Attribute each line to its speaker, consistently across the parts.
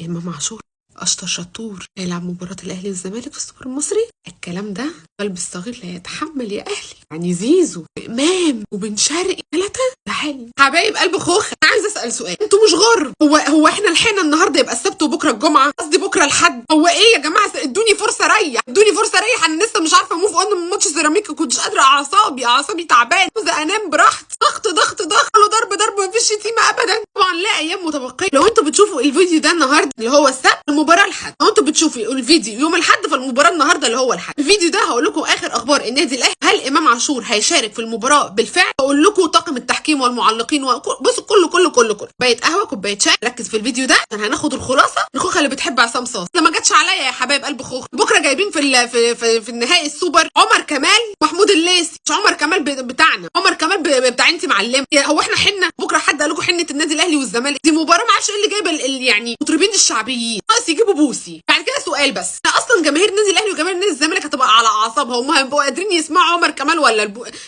Speaker 1: امام عاشور اشطر شطور هيلعب مباراة الاهلي والزمالك في السوبر المصري. الكلام ده قلب الصغير لا يتحمل يا اهلي. يعني زيزو امام وبن شرقي 3 تعالي حبايب قلب خوخ. انا عايزه اسال سؤال، انتوا مش غر؟ هو احنا لحقنا النهارده يبقى السبت وبكره الجمعه، قصدي بكره الحد. هو ايه يا جماعه؟ ادوني فرصه ريح، ادوني فرصه ريح. انا لسه مش عارفه موف اون من ماتش سيراميكا، كنتش قادره، اعصابي تعبان، عاوزه انام براحتي. ضغط ضرب مفيش شتيمه ابدا. طبعا لا ايام متبقيه. لو انتوا بتشوفوا الفيديو ده النهارده اللي هو السبت، المباراه الحد. لو انتوا بتشوفوا الفيديو يوم الحد، فالمباراه النهارده اللي هو الحد. الفيديو ده هقول لكم اخر اخبار النادي الاهلي. هل امام عاشور هيشارك في المباراه بالفعل؟ هقول لكم طاقم التحكيم والمعلقين بصوا كله كوبايه قهوه كوبايه شاي. ركز في الفيديو ده عشان هناخد الخلاصه. الخوخه اللي بتحب عصام صاص لما جاتش عليا يا حبايب قلب خوخ. بكره جايبين في النهائي السوبر عمر كمال محمود الليثي. مش عمر كمال بتاعنا، عمر كمال بتاع انت معلم. هو احنا حنه بكره حد قال لكم حنه النادي الاهلي والزمالك؟ دي مباراه ما عادش اللي جايبه يعني المطربين الشعبيين ناقص يجيبوا بوسي. بعد كده سؤال بس، اصلا جماهير النادي الاهلي وجماهير نادي الزمالك هتبقى على اعصابها. هم هيبقوا قادرين يسمعوا عمر كمال ولا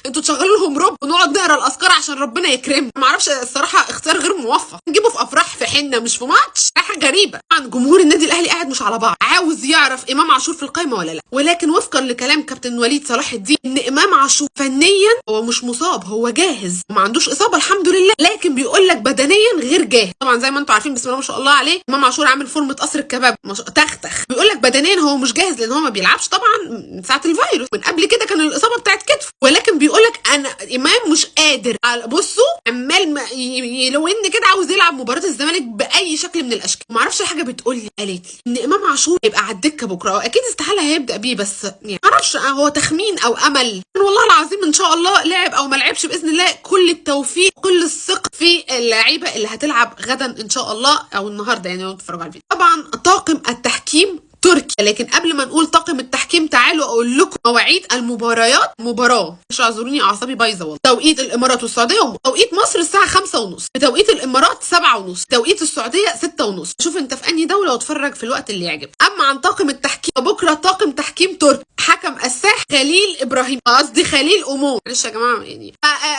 Speaker 1: انتوا تشغلوا لهم رب ونقعد نقرا الاذكار عشان ربنا يكرمنا؟ ما اعرفش الصراحه، اختيار غير موفق. نجيبه في افراح في حنه مش في ماتش، حاجه غريبه. طبعا جمهور النادي الاهلي قاعد مش على بعض، عاوز يعرف امام عاشور في القايمه ولا لا. ولكن وفقا لكلام كابتن وليد صلاح الدين ان امام عاشور فنيا هو مش مصاب، هو جاهز وما عندوش اصابه الحمد لله، لكن بيقول لك بدنيا غير جاهز. طبعا زي ما انتم عارفين بسم الله ما شاء الله عليه، امام عاشور عامل فورمه قصر الكباب تختخ. بيقول لك بدنيا هو مش جاهز لان هو ما بيلعبش طبعا من ساعه الفيروس، من قبل كده كان الاصابه بتاعت كتفه. ولكن بيقول لك انا امام مش قادر. بصوا عمال يلون كده عاوز يلعب مباراه الزمالك باي شكل من الاشكال. ما اعرفش حاجه بتقول لي قالت لي ان امام عاشور هيبقى على الدكه بكره، اكيد استحاله هيبدا بيه، بس يعني ما اعرفش هو تخمين او امل. والله العظيم ان شاء الله لعب او ما لعبش باذن الله كل التوفيق كل الثقه في اللعيبه اللي هتلعب غدا ان شاء الله او النهارده يعني لو تتفرجوا على الفيديو. طبعا طاقم التحكيم تركي. لكن قبل ما نقول طاقم التحكيم تعالوا اقول لكم مواعيد المباريات. مباراه مش اعذروني اعصابي بايظه والله. توقيت الامارات والسعوديه وتوقيت مصر الساعه 5:30، بتوقيت الامارات 7:30، توقيت السعوديه 6:30. شوف انت في انهي دوله واتفرج في الوقت اللي يعجبك. اما عن طاقم التحكيم فبكره طاقم تحكيم تركي. حكم الساح خليل ابراهيم، قصدي خليل اموم، معلش يا جماعه يعني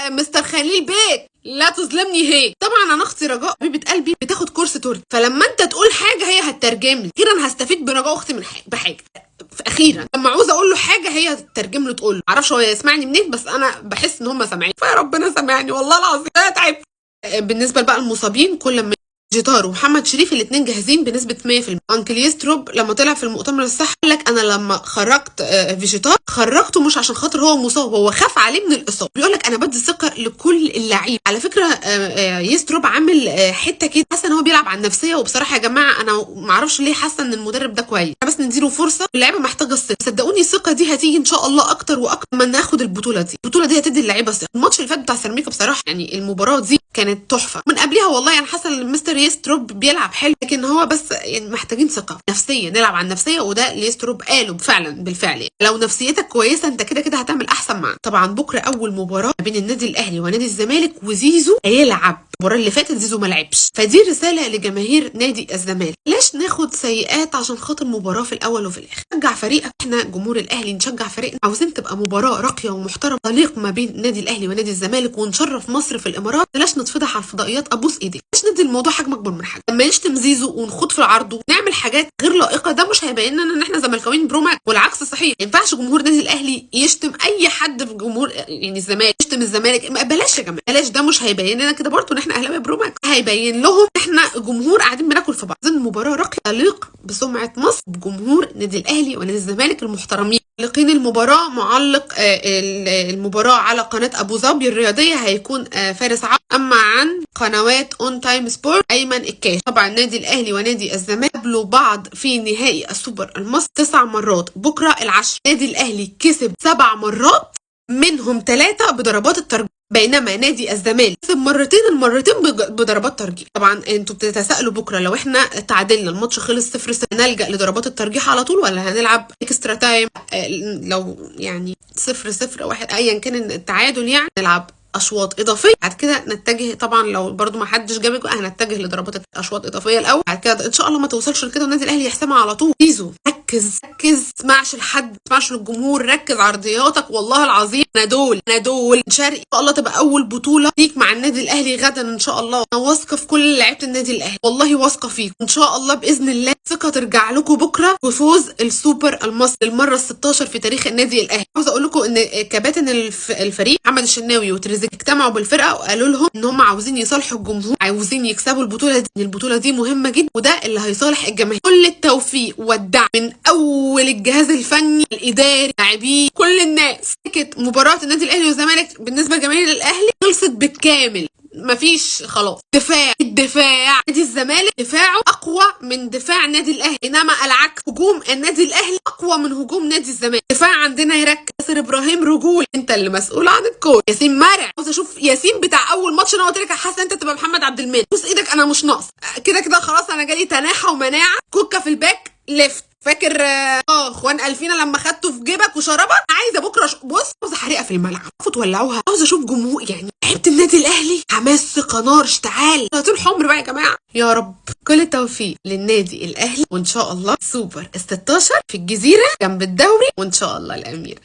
Speaker 1: مستر خليل بيك لا تظلمني. هي طبعا انا اختي رجاء حبيبه قلبي بتاخد كورس تركي، فلما انت تقول حاجه هي هتترجم لي. اخيرا هستفيد برجاء اختي من بحاجه. اخيرا لما عاوز اقول له حاجه هي هتترجم له تقول له. معرفش هو يسمعني منين بس انا بحس ان هم سامعين، فيا ربنا سامعني والله العظيم انا تعبت. بالنسبه بقى المصابين كل من جيتار ومحمد شريف الاثنين جاهزين بنسبه 100%. انكل يستروب لما طلع في المؤتمر الصحي قال لك انا لما خرجت فيجيتار خرجته مش عشان خاطر هو مصاب، هو خاف عليه من الاصابه. بيقول لك انا بدي ثقه لكل اللعيبه. على فكره يستروب عامل حته كده حاسه ان هو بيلعب على النفسيه، وبصراحه يا جماعه انا ما اعرفش ليه حاسه ان المدرب ده كويس، بس نديله فرصه. اللعيبه محتاجه الثقه، صدقوني الثقه دي هتيجي ان شاء الله اكتر واكتر ما ناخد البطوله دي. البطوله دي هتدي اللعيبه ثقه. الماتش اللي فات بتاع سيراميكا بصراحه يعني المباراه دي كانت تحفه. من قبلها والله انا حاسه ان مستر يستروب بيلعب حلو، لكن هو بس يعني محتاجين ثقه نفسيه، نلعب على النفسيه، وده اللي يستروب قاله فعلا بالفعل. يعني لو نفسيتك كويسه انت كده كده هتعمل احسن معاك. طبعا بكره اول مباراه بين النادي الاهلي ونادي الزمالك وزيزو هيلعب. المباراه اللي فاتت زيزو ما لعبش، فدي رساله لجماهير نادي الزمالك. لاش ناخد سيئات عشان خاطر مباراه في الاول وفي الاخر. نشجع فريقك، احنا جمهور الاهلي نشجع فريقنا. عاوزين تبقى مباراه راقيه ومحترمه تليق ما بين النادي الاهلي ونادي الزمالك ونشرف مصر في الامارات. لاش نتفضح على الفضائيات ابوس ايديك. لاش ندي الموضوع حجم اكبر من حاجه. لما نشتم زيزو ونخوض في العرض ونعمل حاجات غير لائقه ده مش هيبين لنا ان احنا زملكاويين بروماك، والعكس صحيح. ما ينفعش جمهور النادي الاهلي يشتم اي حد في جمهور يعني الزمالك، يشتم الزمالك. بلاش يا جماعه بلاش، ده مش هيبين لنا كده برضه ان احنا اهلاويه بروماك، هيبين لهم احنا جمهور قاعدين بناكل في بعض. المباراه راقيه تليق بسمعه مصر بجمهور النادي الاهلي ونادي الزمالك المحترمين. معلقين المباراه معلق المباراه على قناه ابو ظبي الرياضيه هيكون فارس عبد. اما عن قنوات اون تايم سبورت ايمن الكاش. طبعا النادي الاهلي ونادي الزمالك قابلوا بعض في نهائي السوبر المصري 9 مرات، بكره العشر. النادي الاهلي كسب 7 مرات منهم 3 بضربات الترجيح، بينما نادي الزمالك كسب المرتين بضربات ترجيح. طبعا انتوا بتتساءلوا بكره لو احنا تعادلنا الماتش خلص 0-0 نلجأ لضربات الترجيح على طول ولا هنلعب اكسترا تايم؟ لو يعني 0-0 واحد ايا كان التعادل يعني نلعب اشواط اضافيه. بعد كده نتجه طبعا لو برضو ما حدش جاب هنتجه لضربات اشواط اضافيه الاول. بعد كده ان شاء الله ما توصلش لكده والنادي الاهلي يحسمها على طول. زيزو ركز ركز، تسمعش لحد، تسمعش للجمهور، ركز عرضياتك. والله العظيم انا دول شرقي ان شاء الله تبقى اول بطوله ليك مع النادي الاهلي غدا ان شاء الله. انا واثقه في كل لعيبه النادي الاهلي، والله واثقه فيكم ان شاء الله باذن الله. ثقه ترجع لكم بكره بفوز السوبر المصري المره ال16 في تاريخ النادي الاهلي. عاوزه اقول لكم ان كباتن الفريق محمد الشناوي وتريزيجيه اجتمعوا بالفرقه وقالوا لهم ان هم عاوزين يصالحوا الجمهور، عاوزين يكسبوا البطوله دي، البطوله دي مهمه جدا وده اللي هيصالح الجماهير. كل التوفيق والدعم من اول الجهاز الفني، الاداري، اللاعبين، كل الناس. كانت مباراه النادي الاهلي والزمالك بالنسبه لجماهير الاهلي خلصت بالكامل، مفيش خلاص. الدفاع نادي الزمالك دفاعه اقوى من دفاع النادي الاهلي، انما العكس هجوم النادي الاهلي اقوى من هجوم نادي الزمالك. دفاع عندنا يركز. ياسر ابراهيم رجول، انت اللي مسؤول عن الكوره. ياسين مرع، عاوز اشوف ياسين بتاع اول ماتش. انا قلت لك حاسه انت تبقى محمد عبد المنعم، بص ايدك انا مش ناقص كده خلاص. انا جالي تناحه ومناعه. كوكا في الباك ليفت، فاكر اخوان الفينا لما خدته في جيبك وشربك؟ انا عايزه بكره بص عاوزه حريقه في الملعب، عاوزه تولعوها، عاوزه اشوف جمهور يعني لعيبه النادي الاهلي حماس، ثقه، نار، اشتعال طول حمر بقى يا جماعه. يا رب كل التوفيق للنادي الاهلي، وان شاء الله سوبر ال16 في الجزيره جنب الدوري، وان شاء الله الاميره.